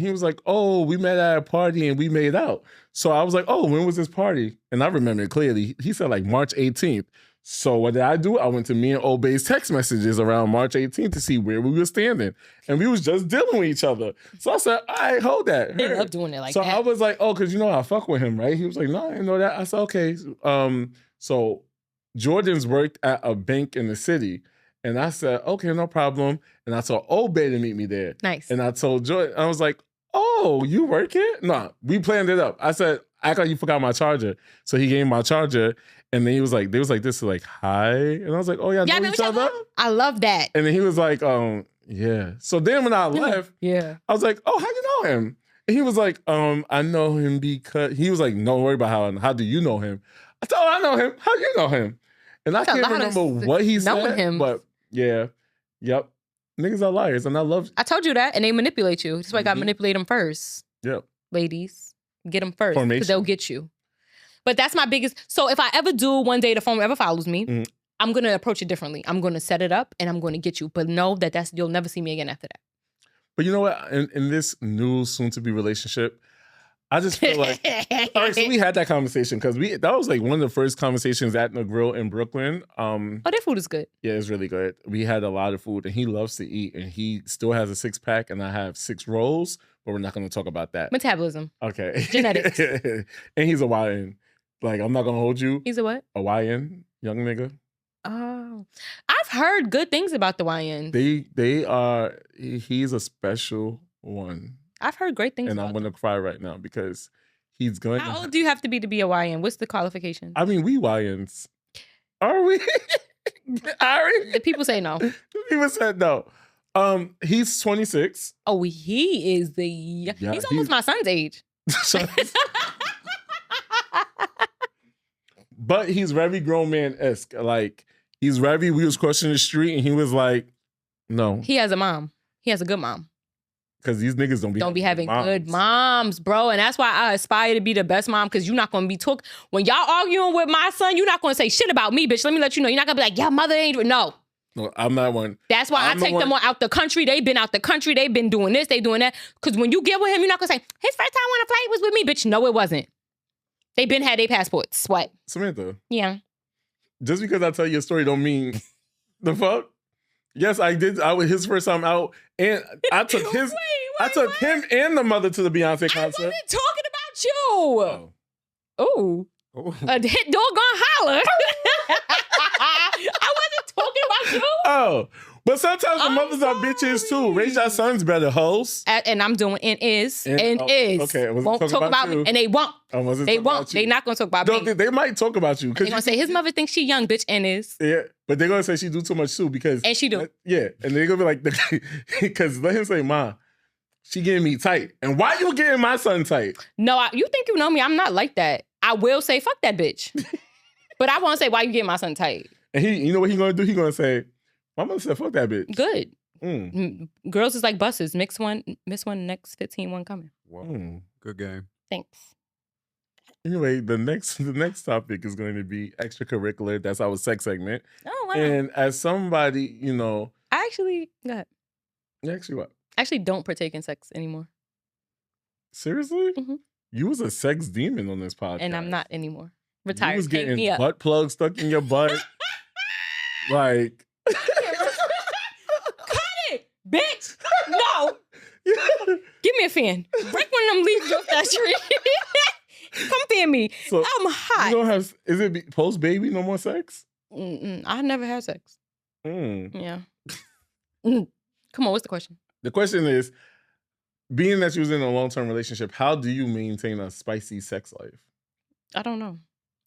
he was like, oh, we met at a party and we made out. So I was like, oh, when was this party? And I remember it clearly. He said like March 18th. So what did I do? I went to me and Old Bay's text messages around March 18th to see where we were standing. And we was just dealing with each other. So I said, all right, hold that. They love doing it like So that. I was like, oh, because you know I fuck with him, right? He was like, no, I didn't know that. I said, okay. So Jordan's worked at a bank in the city. And I said, okay, no problem. And I told Old Bay to meet me there. Nice. And I told Jordan, I was like, oh, you work here? No, we planned it up. I said, act like you forgot my charger. So he gave me my charger. And then he was like, this, like, hi. And I was like, oh, yeah, know each other? I love that. And then he was like, yeah. So then when I left, Yeah. I was like, oh, how you know him? And he was like, I know him because, he was like, don't worry about how do you know him? I said, oh, I know him. How you know him? And I That's a can't lot of remember what he knowing said, him. but yeah, yep. Niggas are liars, and I love, I told you that, and they manipulate you. That's why I got to Mhm. manipulate them first. yep. Ladies, get them first Formation. because they'll get you. But that's my biggest. So if I ever do one day the phone ever follows me, Mhm. I'm gonna approach it differently. I'm gonna set it up and I'm gonna get you. But know that you'll never see me again after But you know what? In this new soon-to-be relationship, I just feel like, that. all right, so we had that conversation because that was like one of the first conversations at the grill in Brooklyn. Oh, their food is good. Yeah, it's really good. We had a lot of food, and he loves to eat, and he still has a 6-pack, and I have 6 rolls, but we're not going to talk about that. Metabolism. Okay. Genetics. And he's a YN. Like, I'm not going to hold you. He's a what? A YN, young nigga. Oh, I've heard good things about the YNs. They are, he's a special one. I've heard great things And I'm about going them. to cry right now because he's going How old do you have to be a YN? What's the qualification? I mean, we YNs. Are we? Ari? The people say no. People said no. He's 26. Oh, he is Yeah, he's almost my son's age. So- but he's very grown man-esque. Like, we was crossing the street and he was like, no, He has a mom. He has a good mom. because these niggas don't be having moms. good moms, bro. And that's why I aspire to be the best mom, because you're not going to be talking. When y'all arguing with my son, you're not going to say shit about me, bitch. Let me let you know. You're not going to be like, yeah, mother ain't. No. No, I'm not one. That's why I'm I the take them one- out the country. They've been out the country. They've been doing this. They doing that. Because when you get with him, you're not going to say, his first time on a flight was with me. Bitch, no, it wasn't. They been had their passports. What? Samantha, Yeah. just because I tell you a story don't mean the fuck. Yes, I did. I was his first time out, and I took his. I took him and the mother to the Beyonce I concert. wasn't talking about you. Oh. Ooh. Oh. A hit dog gonna holler. I wasn't talking about you. Oh, but sometimes the I'm mothers are bitches too. sorry. Raise your sons better, hoes. And I'm doing and is. And- oh, okay, I wasn't Won't talking talk about about you. me. And they won't. I wasn't They talking won't. about you. They not gonna talk about No, me. they might talk about you They gonna say his mother thinks she young, bitch, and is. yeah, but they're gonna say she do too much too because And she do. Yeah, and they're gonna be like, because let him say, "Ma, she getting me tight," and why you getting my son tight? No, you think you know me. I'm not like that. I will say, fuck that bitch. But I won't say, why you getting my son tight? And you know what he gonna do? He gonna say, "My mother said, fuck that bitch." Good. Mm. Girls is like buses. Miss one, next 15, one coming. Wow. Mm. Good game. Thanks. Anyway, the next topic is going to be extracurricular. That's our sex segment. Oh, wow. And as somebody, I actually, go ahead. actually, what? I actually don't partake in sex anymore. Seriously? Mhm. You was a sex demon on this podcast. And I'm not anymore. You Retired. was Hang me getting up. butt plugs stuck in your butt. Like, Cut it, bitch. No. Give me a fan. Break one of them leaves off that tree. Come fan me. so I'm you hot. don't have, is it post baby, no more sex? I never had sex. Mm. Yeah. Come on, what's the question? The question is, being that you was in a long-term relationship, how do you maintain a spicy sex life? I don't know.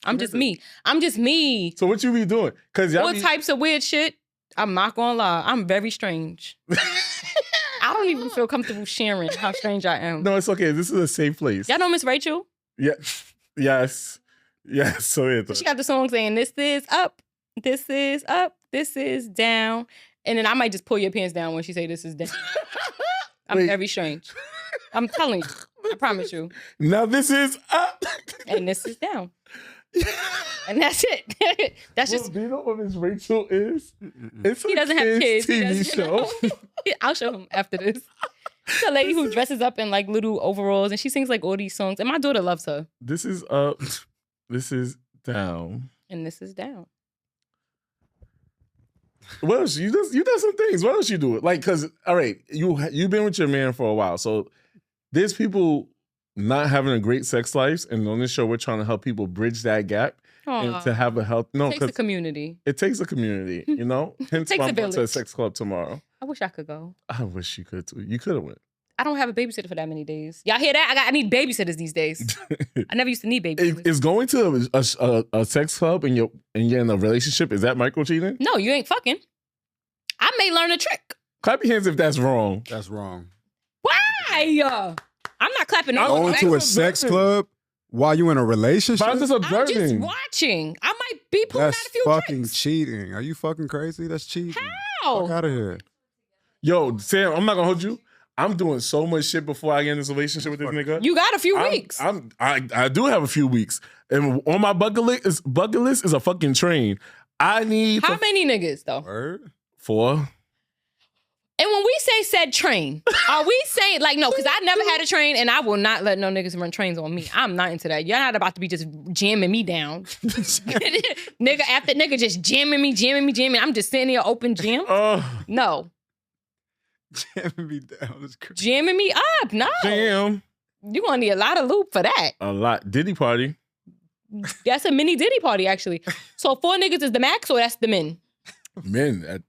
I'm What just is it? me. I'm just me. So what you be doing? Because y'all All types of weird shit. I'm not gonna lie. I'm very strange. I don't even feel comfortable sharing how strange I am. No, it's okay. This is a safe place. Y'all know Miss Rachel? Yeah. Yes. Yes. So it's She got the song saying, "This is up, this is up, this is down," and then I might just pull your pants down when she say, "This is down." I'm Wait. very strange. I'm telling you. I promise you. Now this is up. And this is down. And that's it. That's Well, just. do you know what Miss Rachel is? It's He doesn't have kids. He TV doesn't- show. I'll show him after this. It's a lady who dresses up in like little overalls and she sings like all these songs. And my daughter loves her. This is up. This is down. And this is down. What else? You done some things. What else you do? Like, cause all right, you've been with your man for a while, so there's people not having a great sex life, and on this show we're trying to help people bridge that gap and to have a health. No, It takes a because community. it takes a community, you know. Hence, Takes why a I'm going to a village. sex club tomorrow. I wish I could go. I wish you could too. You could have went. I don't have a babysitter for that many days. Y'all hear that? I need babysitters these days. I never used to need babysitters. Is going to a sex club and you're in a relationship, is that micro cheating? No, you ain't fucking. I may learn a trick. Clap your hands if that's wrong. That's wrong. Why? I'm not clapping. I'm No Going back. to a just sex observing. club while you in a relationship? But I'm just I'm just observing. watching. I might be pulling That's out a few fucking tricks. cheating. Are you fucking crazy? That's cheating. How? Fuck out of here. Yo, Sam, I'm not gonna hold you. I'm doing so much shit before I get in this relationship with this nigga. You got a few weeks. I do have a few weeks, and on my bucket list is a fucking train. I need How many niggas though? Word? 4. And when we say said train, are we saying like no? Because I never had a train, and I will not let no niggas run trains on me. I'm not into that. You're not about to be just jamming me down, nigga. After nigga just jamming me. I'm just sitting here open jam. Oh, No, Jamming me down. That's crazy. jamming me up. No, damn, you gonna need a lot of loop for that. a lot. Diddy party. That's a mini Diddy party actually. So 4 niggas is the max, or that's the men? Men.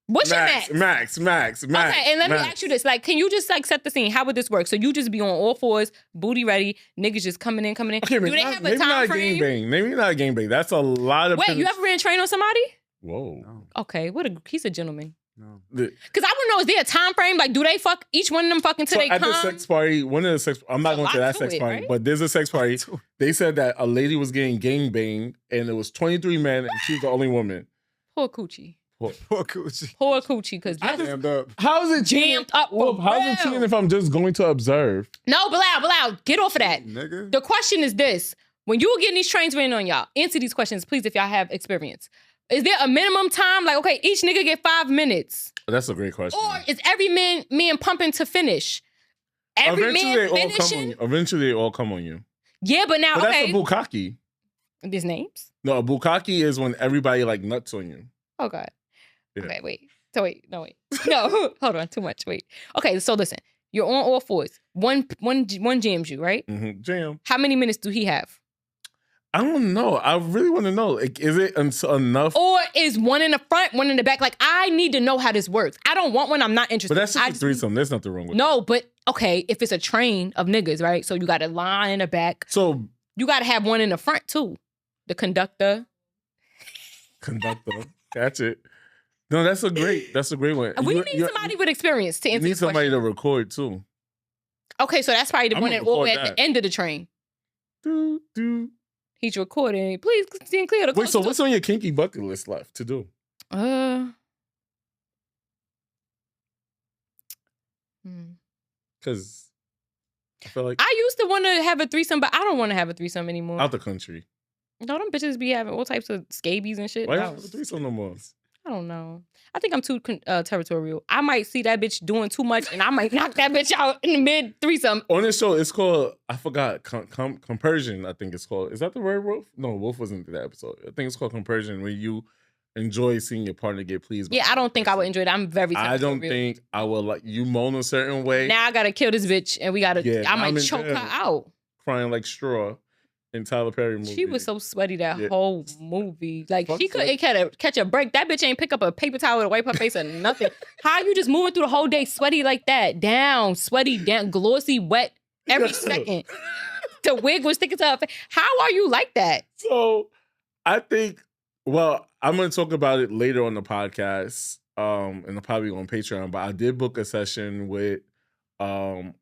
What's your max? Max. Okay, and let me ask you this: like, can you just like set the scene? How would this work? So you just be on all fours, booty ready, niggas just coming in. Okay, Do they have a maybe not time a frame? gangbang. Maybe not a gangbang. That's a lot of. Wait, you ever ran a train on somebody? Whoa. No, Okay, he's a gentleman. no. The- Cause I want to know, is there a time frame? Like, do they fuck each one of them fucking till So they at come? the sex party, one of the sex, I'm not There's a going to lot that to sex it, party, right? but there's a sex party. They said that a lady was getting gangbanged and it was 23 men and she was the only woman. Poor coochie. Poor coochie. Poor coochie, cause Jammed up. How is it cheating? jammed up. Well, for how's it real. cheating if I'm just going to observe? No, Bilal, get off of that. Nigga. The question is this: when you were getting these trains ran on y'all, answer these questions, please, if y'all have experience. Is there a minimum time? Like, okay, each nigga get 5 minutes, That's a great question. or is every man pumping to finish? Every Eventually, man they all come on finishing. you. Eventually, they all come on you. Yeah, but now But okay, that's a bukkake. these names. No, a bukkake is when everybody like nuts on you. Oh God. Yeah. Okay, wait. So wait, no, hold on, too much. Wait. Okay, so listen, you're on all fours. One jams you, right? Mm-hmm. Jam. How many minutes do he have? I don't know. I really want to know. Like, is it enough? Or is one in the front, one in the back? Like, I need to know how this works. I don't want one. I'm not interested. But that's I just a threesome. There's nothing wrong with No, but okay, if it's a train of niggas, right? So you got a line in the back. that. So, You got to have one in the front too. The conductor. conductor. That's it. No, that's a great one. We You- need you- somebody with experience to You answer need this somebody question. to record too. Okay, so that's probably the I'm one gonna that all record at that. the end of the train. Do. He's recording. Please stand clear. The Wait, so coast. what's on your kinky bucket list left to do? Because I feel like I used to want to have a threesome, but I don't want to have a threesome anymore. out the country. No, them bitches be having all types of scabies and shit. Why No, don't you have a threesome no more? I don't know. I think I'm too territorial. I might see that bitch doing too much, and I might knock that bitch out in the mid threesome. On this show, it's called, I forgot, compersion, I think it's called. Is that the word, Wolf? No, Wolf wasn't in that episode. I think it's called compersion, when you enjoy seeing your partner get pleased. by Yeah, I don't think I would person. enjoy that. I'm very I don't territorial. think I will like you moan a certain way, Now I gotta kill this bitch, and we gotta. Yeah, I I'm might in choke her jail. out. crying like straw. in Tyler Perry movie. She was so sweaty that Yeah. whole movie. Like, Fuck she couldn't catch a break. That bitch ain't pick up a paper towel to wipe her face or nothing. How you just moving through the whole day sweaty like that? Down, sweaty, down, glossy, wet every second. The wig was sticking to her face. How are you like that? So I think, well, I'm going to talk about it later on the podcast, and probably on Patreon. But I did book a session with, I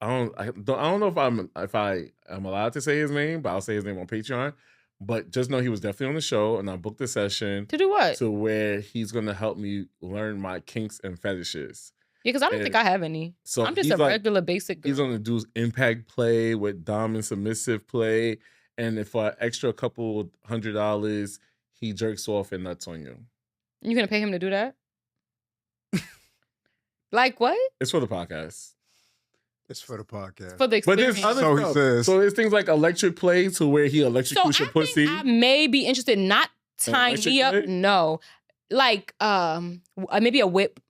don't know if I am allowed to say his name, but I'll say his name on Patreon. But just know he was definitely on the show, and I booked a session To do what? to where he's going to help me learn my kinks and fetishes. Yeah, because I don't think I have any. So I'm just he's a like- regular basic girl. He's going to do impact play with dom and submissive play, and if for an extra couple $100, he jerks off and nuts on you. You gonna pay him to do that? Like what? It's for the podcast. It's for the podcast. For the But experience. there's other So he stuff. says- So there's things like electric play to where he So electrocutes your I pussy. think I may be interested. Not tying electric me up. play? No, like maybe a whip.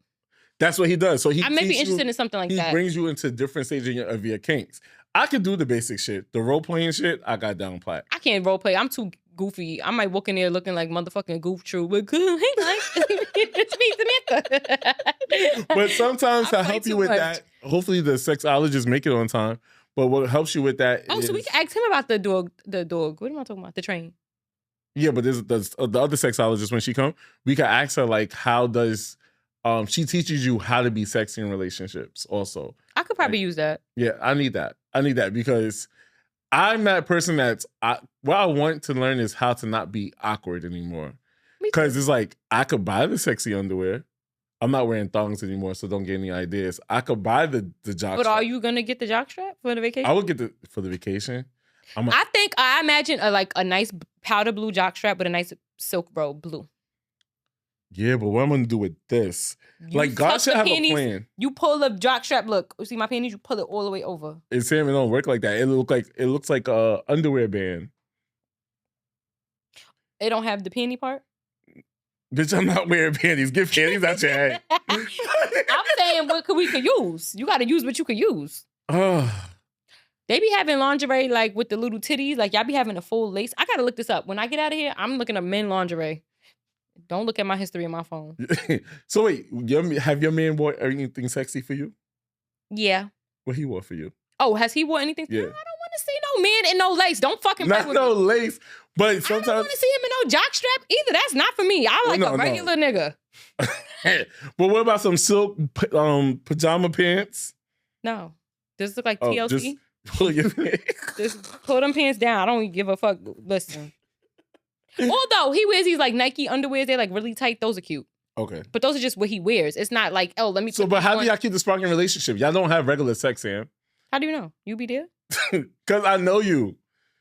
That's what he does. So he I may be teach interested you, in something like he that. brings you into different stages of your kinks. I could do the basic shit. The role playing shit, I got down pat. I can't role play. I'm too goofy. I might walk in there looking like motherfucking Goof Troop. But it's me, Samantha. But sometimes I to play help you too with much. that, hopefully the sexologist make it on time. But what helps you with that Oh, is so we can ask him about the dog. The dog. What am I talking about? The train. yeah, but there's the other sexologist when she come, we can ask her like how does she teaches you how to be sexy in relationships also. I could probably use that. Yeah, I need that. I need that because I'm that person what I want to learn is how to not be awkward anymore. Me too. Because it's like I could buy the sexy underwear. I'm not wearing thongs anymore, so don't get any ideas. I could buy the jock But strap. are you gonna get the jockstrap for the vacation? I would get for the vacation. I imagine a nice powder blue jockstrap with a nice silk robe blue. Yeah, but what I'm gonna do with this? You Like God tuck should the have panties, a plan. You pull the jockstrap. Look, you see my panties? You pull it all the way over. It's Sam, it don't work like that. It looks like a underwear band. It don't have the panty part. Bitch, I'm not wearing panties. Get panties out your head. I'm saying what we could use. You got to use what you could use. Oh, They be having lingerie like with the little titties. Like y'all be having a full lace. I got to look this up. When I get out of here, I'm looking at men lingerie. Don't look at my history on my phone. so wait, have your man bought anything sexy for you? Yeah. What he wore for you? Oh, has he wore anything? Yeah. I don't want to see no man in no lace. Don't fucking play Not with no me. lace, but I don't sometimes. want to see him in no jockstrap either. That's not for me. I like No, a regular nigga. But what about some silk pajama pants? No. Does it look like Oh, TLC? just pull your Just pull them pants down. I don't give a fuck. Listen. Although he wears these like Nike underwears, they're like really tight. Those are cute. Okay. But those are just what he wears. It's not like, oh, let me. So, put but these how on. do y'all keep the spark in relationship? Y'all don't have regular sex, Sam. How do you know? You be there? Because I know you.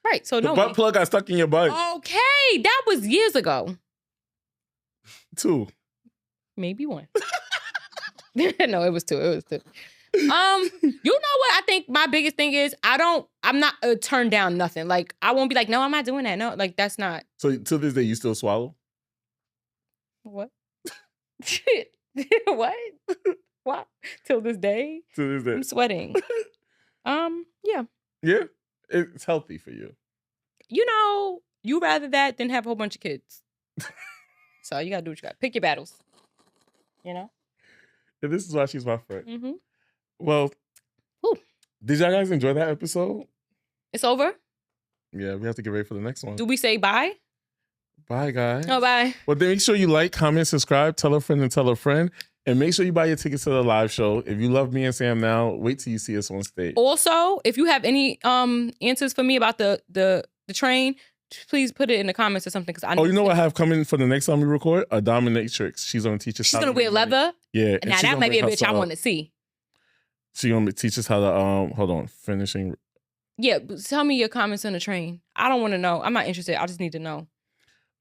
Right. So The no. butt plug got stuck in your butt, Okay. That was years ago. too. Maybe one. No, it was two. It was two. You know what I think my biggest thing is? I'm not turn down nothing. Like I won't be like, no, I'm not doing that. No, like that's not So, to this day, you still swallow? what? What? What? Till this day, To this I'm day. sweating. Yeah. Yeah? It's healthy for you. You know, you rather that than have a whole bunch of kids. So you gotta do what you got. Pick your battles. You know? And this is why she's my friend. Mm-hmm. Well, Whew. did y'all guys enjoy that episode? It's over. Yeah, we have to get ready for the next one. Do we say bye? Bye, guys. Oh, bye. Well, then make sure you like, comment, subscribe, tell a friend and tell a friend. And make sure you buy your tickets to the live show. If you love me and Sam now, wait till you see us on stage. Also, if you have any answers for me about the train, please put it in the comments or something. Because I Oh, you know what I have coming for the next time we record? A dominatrix. She's gonna teach us. She's how gonna to wear make money. leather. Yeah, And now she's that gonna might be a bring bitch I hustle want up. to see. She's gonna teach us how to hold on, finishing. Yeah, but tell me your comments on the train. I don't want to know. I'm not interested. I just need to know.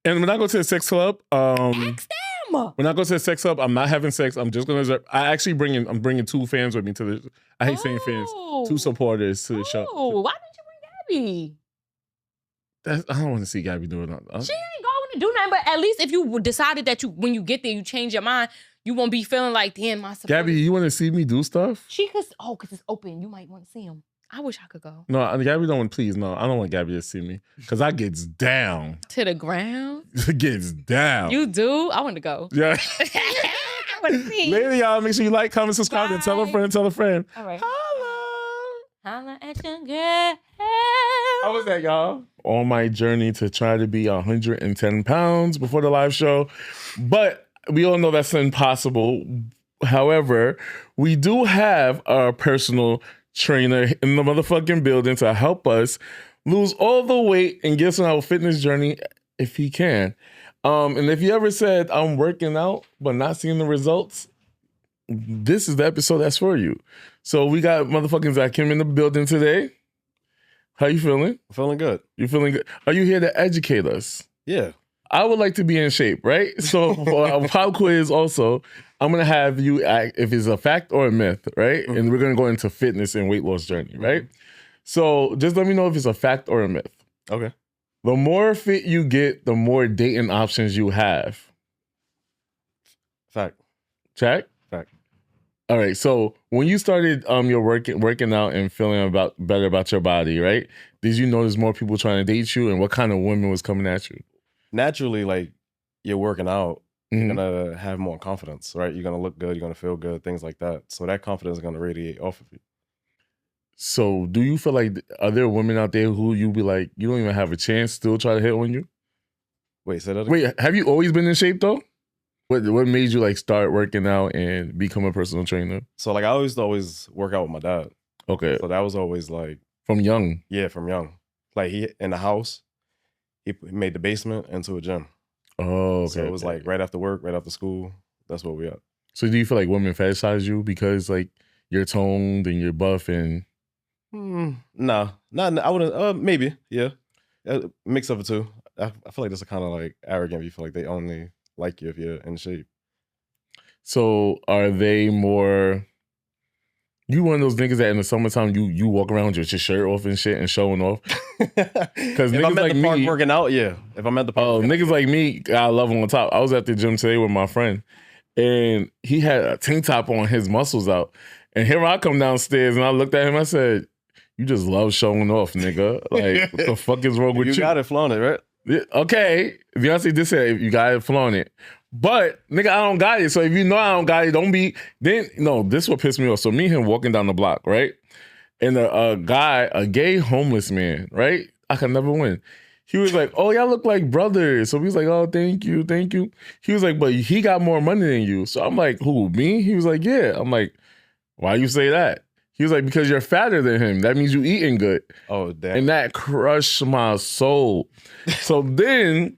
And when I go to the sex club, Ask them. when I go to the sex club, I'm not having sex. I'm just gonna. I actually I'm bringing 2 fans with me to the. I hate saying fans. 2 supporters to the show. Oh, why didn't you bring Gabby? I don't want to see Gabby doing that. She ain't going to do nothing, but at least if you decided that when you get there, you change your mind, you won't be feeling like, damn, my support. Gabby, you want to see me do stuff? Because it's open. You might want to see him. I wish I could go. No, Gabby don't want, please, no. I don't want Gabby to see me. Because I gets down. To the ground? Gets down. You do? I want to go. Yeah. I want to see. Later, y'all. Make sure you like, comment, subscribe, and tell a Bye. friend, tell a friend. All right. Holla. Holla at your girl. How was that, y'all? On my journey to try to be 110 pounds before the live show. But we all know that's impossible. However, we do have our personal trainer in the motherfucking building to help us lose all the weight and get us on our fitness journey if he can. And if you ever said, I'm working out but not seeing the results, this is the episode that's for you. So we got motherfucking Zach Kim in the building today. How you feeling? I'm feeling good. You feeling good? Are you here to educate us? Yeah. I would like to be in shape, right? So for our pop quiz also, I'm going to have you act if it's a fact or a myth, right? And we're going to go into fitness and weight loss journey, right? So just let me know if it's a fact or a myth. Okay. The more fit you get, the more dating options you have. Fact. Check? Fact. All right. So when you started your working out and feeling better about your body, right? Did you notice more people trying to date you, and what kind of women was coming at you? Naturally, like, you're working out, Mhm. you're gonna have more confidence, right? You're gonna look good, you're gonna feel good, things like that. So that confidence is gonna radiate off of you. So do you feel like, are there women out there who you be like, you don't even have a chance, still try to hit on you? Wait, say that again? Wait, have you always been in shape though? What made you like start working out and become a personal trainer? So like I used to always work out with my dad. Okay. So that was always like, From young. yeah, from young. Like he in the house, he made the basement into a gym. Oh, okay. So it was like right after work, right after school. That's where we at. So do you feel like women fetishize you because like you're toned and you're buff and Nah, not. I wouldn't. Maybe, yeah. Mix of the two. I feel like that's kind of like arrogant. If you feel like they only like you if you're in shape. so are they more, you one of those niggas that in the summertime you walk around with your shirt off and shit and showing off? Because if niggas I'm at like the park me- working out, yeah. If I'm at the park, Oh, working out, niggas like me, I love them on top. I was at the gym today with my friend, and he had a tank top on, his muscles out. And here I come downstairs, and I looked at him. I said, "You just love showing off, nigga. Like, what the fuck is wrong with you?" you got it, flaunt it, right? Yeah, okay, Beyonce did say you got it, flaunt it. But nigga, I don't got it. So if you know I don't got it, don't be. Then no, this what pissed me off. So me and him walking down the block, right? And a gay homeless man, right? I could never win. He was like, "Oh, y'all look like brothers." So we was like, "Oh, thank you, thank you." He was like, "But he got more money than you." So I'm like, "Who, me?" He was like, "Yeah." I'm like, "Why you say that?" He was like, "Because you're fatter than him. That means you eating good." Oh, damn. And that crushed my soul. So then